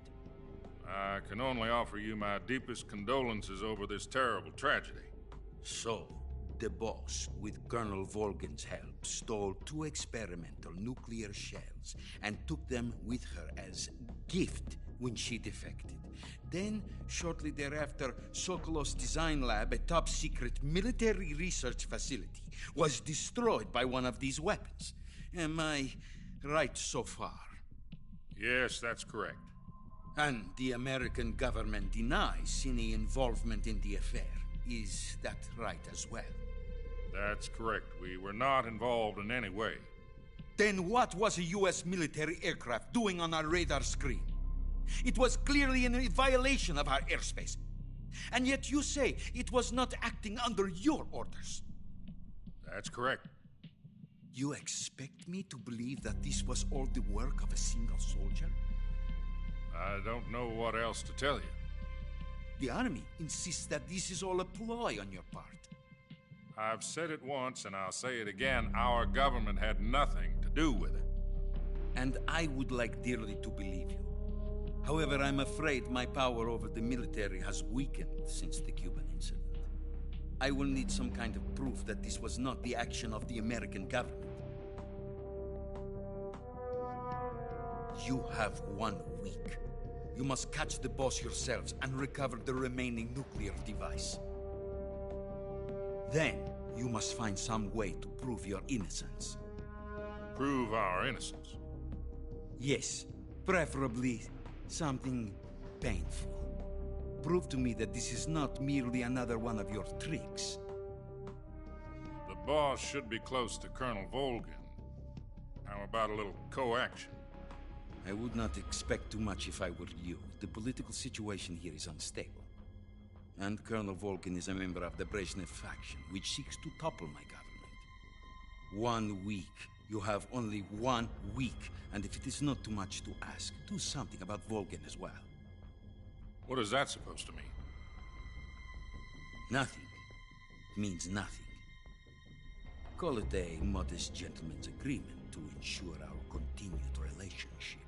I can only offer you my deepest condolences over this terrible tragedy. So, the boss, with Colonel Volgan's help, stole 2 experimental nuclear shells and took them with her as gift when she defected. Then, shortly thereafter, Sokolov's design lab, a top-secret military research facility, was destroyed by one of these weapons. Am I right so far? Yes, that's correct. And the American government denies any involvement in the affair. Is that right as well? That's correct. We were not involved in any way. Then what was a U.S. military aircraft doing on our radar screen? It was clearly in violation of our airspace. And yet you say it was not acting under your orders. That's correct. You expect me to believe that this was all the work of a single soldier? I don't know what else to tell you. The Army insists that this is all a ploy on your part. I've said it once, and I'll say it again. Our government had nothing to do with it. And I would like dearly to believe you. However, I'm afraid my power over the military has weakened since the Cuban incident. I will need some kind of proof that this was not the action of the American government. You have 1 week. You must catch the boss yourselves and recover the remaining nuclear device. Then, you must find some way to prove your innocence. Prove our innocence? Yes, preferably something painful. Prove to me that this is not merely another one of your tricks. The boss should be close to Colonel Volgan. How about a little co-action? I would not expect too much if I were you. The political situation here is unstable. And Colonel Volgan is a member of the Brezhnev faction, which seeks to topple my government. 1 week. You have only 1 week. And if it is not too much to ask, do something about Volgan as well. What is that supposed to mean? Nothing. It means nothing. Call it a modest gentleman's agreement to ensure our continued relationship.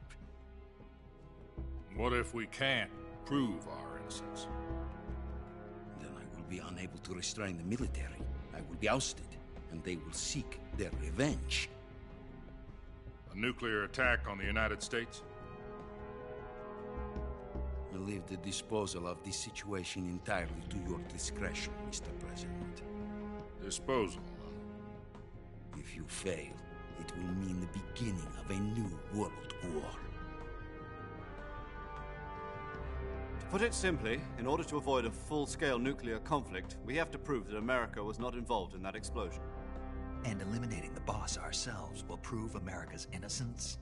What if we can't prove our innocence? Then I will be unable to restrain the military. I will be ousted, and they will seek their revenge. A nuclear attack on the United States? I leave the disposal of this situation entirely to your discretion, Mr. President. Disposal, huh? If you fail, it will mean the beginning of a new world war. To put it simply, in order to avoid a full-scale nuclear conflict, we have to prove that America was not involved in that explosion. And eliminating the boss ourselves will prove America's innocence?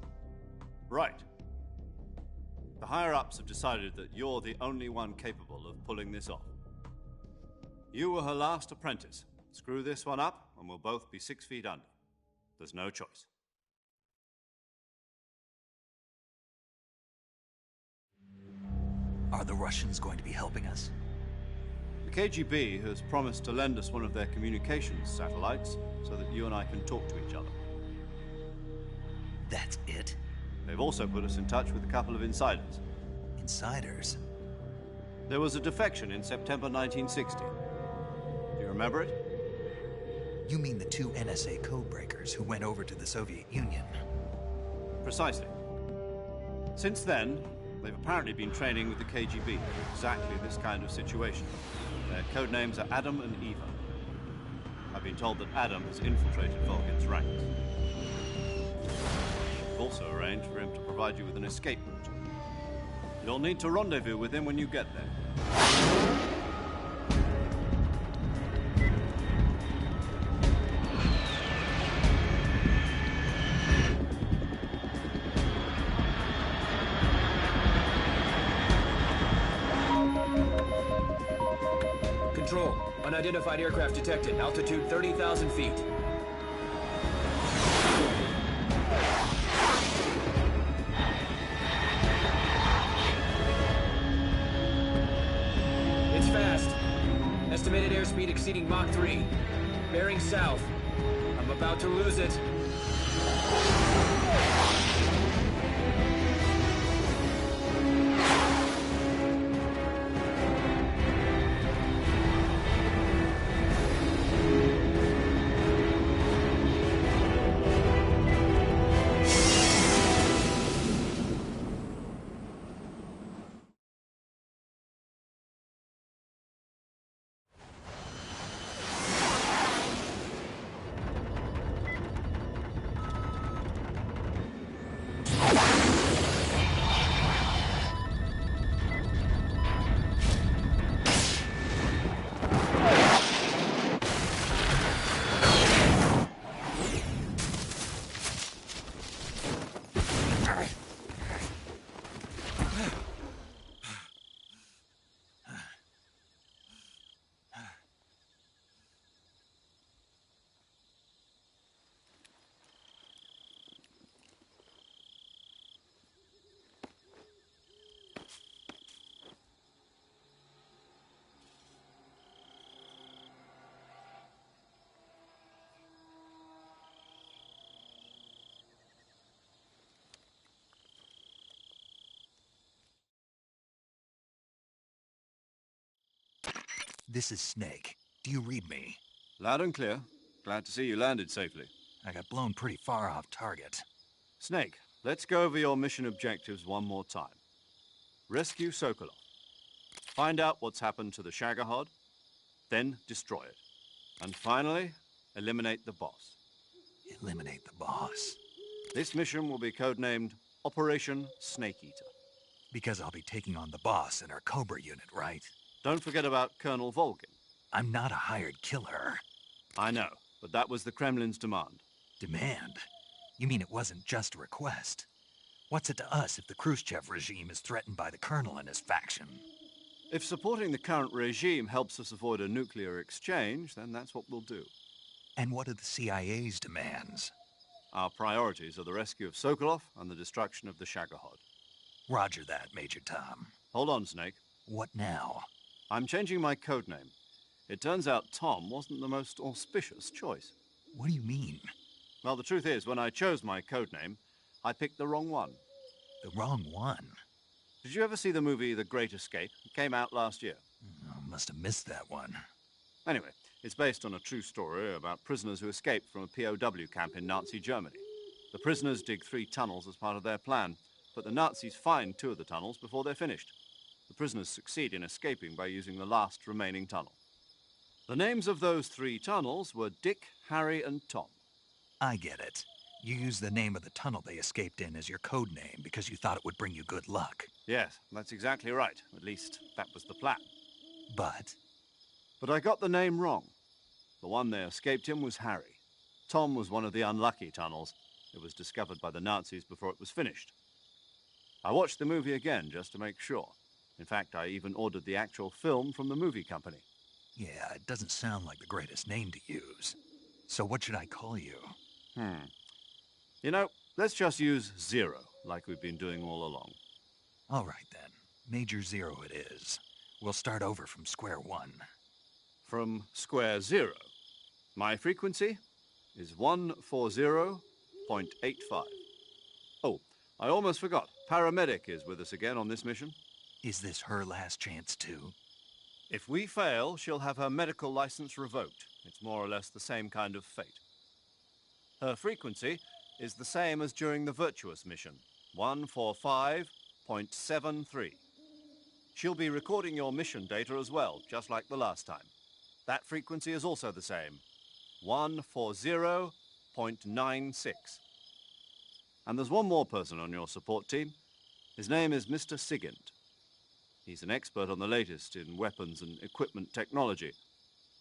Right. The higher-ups have decided that you're the only one capable of pulling this off. You were her last apprentice. Screw this one up, and we'll both be 6 feet under. There's no choice. Are the Russians going to be helping us? The KGB has promised to lend us one of their communications satellites so that you and I can talk to each other. That's it? They've also put us in touch with a couple of insiders. Insiders? There was a defection in September 1960. Do you remember it? You mean the 2 NSA codebreakers who went over to the Soviet Union? Precisely. Since then, they've apparently been training with the KGB for exactly this kind of situation. Their code names are Adam and Eva. I've been told that Adam has infiltrated Volgan's ranks. We've also arranged for him to provide you with an escape route. You'll need to rendezvous with him when you get there. Control. Unidentified aircraft detected. Altitude 30,000 feet. It's fast. Estimated airspeed exceeding Mach 3. Bearing south. I'm about to lose it. This is Snake. Do you read me? Loud and clear. Glad to see you landed safely. I got blown pretty far off target. Snake, let's go over your mission objectives one more time. Rescue Sokolov. Find out what's happened to the Shagohod, then destroy it. And finally, eliminate the boss. Eliminate the boss? This mission will be codenamed Operation Snake Eater. Because I'll be taking on the boss in our Cobra unit, right? Don't forget about Colonel Volgin. I'm not a hired killer. I know, but that was the Kremlin's demand. Demand? You mean it wasn't just a request? What's it to us if the Khrushchev regime is threatened by the Colonel and his faction? If supporting the current regime helps us avoid a nuclear exchange, then that's what we'll do. And what are the CIA's demands? Our priorities are the rescue of Sokolov and the destruction of the Shagohod. Roger that, Major Tom. Hold on, Snake. What now? I'm changing my codename. It turns out Tom wasn't the most auspicious choice. What do you mean? Well, the truth is, when I chose my codename, I picked the wrong one. The wrong one? Did you ever see the movie The Great Escape? It came out last year. Oh, must have missed that one. Anyway, it's based on a true story about prisoners who escaped from a POW camp in Nazi Germany. The prisoners dig 3 tunnels as part of their plan, but the Nazis find 2 of the tunnels before they're finished. The prisoners succeed in escaping by using the last remaining tunnel. The names of those 3 tunnels were Dick, Harry, and Tom. I get it. You used the name of the tunnel they escaped in as your code name because you thought it would bring you good luck. Yes, that's exactly right. At least, that was the plan. But I got the name wrong. The one they escaped in was Harry. Tom was one of the unlucky tunnels. It was discovered by the Nazis before it was finished. I watched the movie again just to make sure. In fact, I even ordered the actual film from the movie company. yeah, it doesn't sound like the greatest name to use. So what should I call you? You know, let's just use Zero, like we've been doing all along. All right, then. Major Zero it is. We'll start over from square one. From square 0. My frequency is 140.85. Oh, I almost forgot. Paramedic is with us again on this mission. Is this her last chance, too? If we fail, she'll have her medical license revoked. It's more or less the same kind of fate. Her frequency is the same as during the Virtuous mission, 145.73. She'll be recording your mission data as well, just like the last time. That frequency is also the same, 140.96. And there's one more person on your support team. His name is Mr. Sigint. He's an expert on the latest in weapons and equipment technology.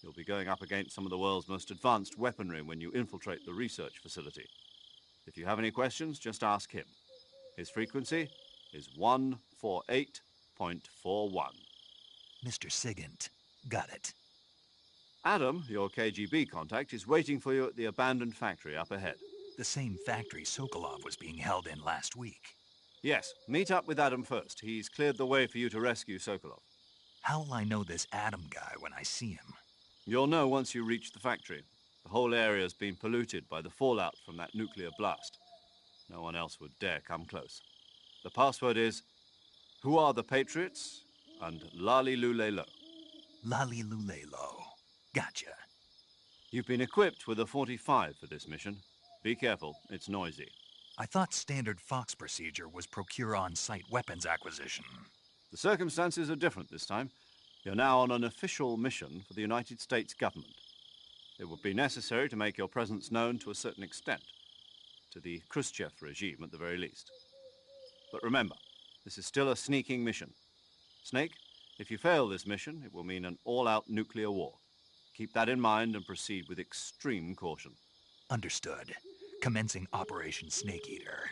You'll be going up against some of the world's most advanced weaponry when you infiltrate the research facility. If you have any questions, just ask him. His frequency is 148.41. Mr. Sigint. Got it. Adam, your KGB contact, is waiting for you at the abandoned factory up ahead. The same factory Sokolov was being held in last week. Yes, meet up with Adam first. He's cleared the way for you to rescue Sokolov. How will I know this Adam guy when I see him? You'll know once you reach the factory. The whole area's been polluted by the fallout from that nuclear blast. No one else would dare come close. The password is, "Who are the Patriots?" and Lali Lule Lo. Lali Lule Lo. Gotcha. You've been equipped with a 45 for this mission. Be careful, it's noisy. I thought standard Fox procedure was procure on-site weapons acquisition. The circumstances are different this time. You're now on an official mission for the United States government. It would be necessary to make your presence known to a certain extent, to the Khrushchev regime at the very least. But remember, this is still a sneaking mission. Snake, if you fail this mission, it will mean an all-out nuclear war. Keep that in mind and proceed with extreme caution. Understood. Commencing Operation Snake Eater.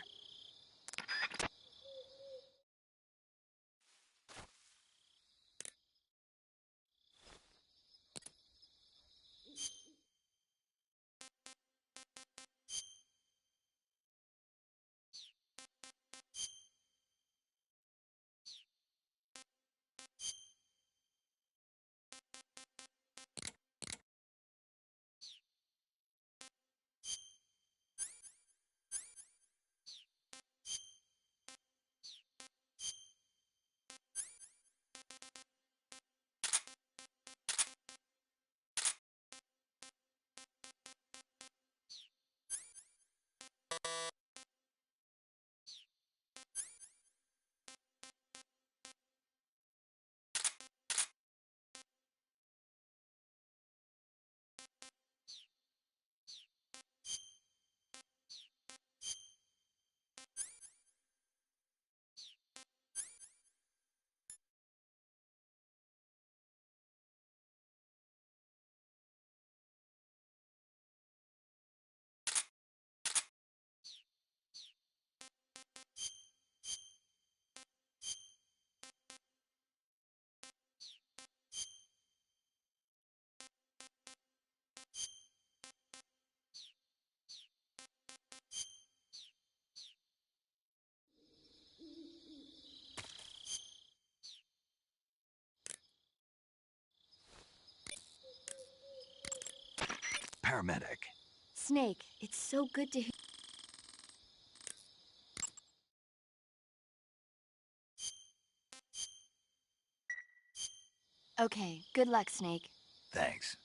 paramedic. Snake, it's so good to hear. Okay, good luck, Snake. Thanks.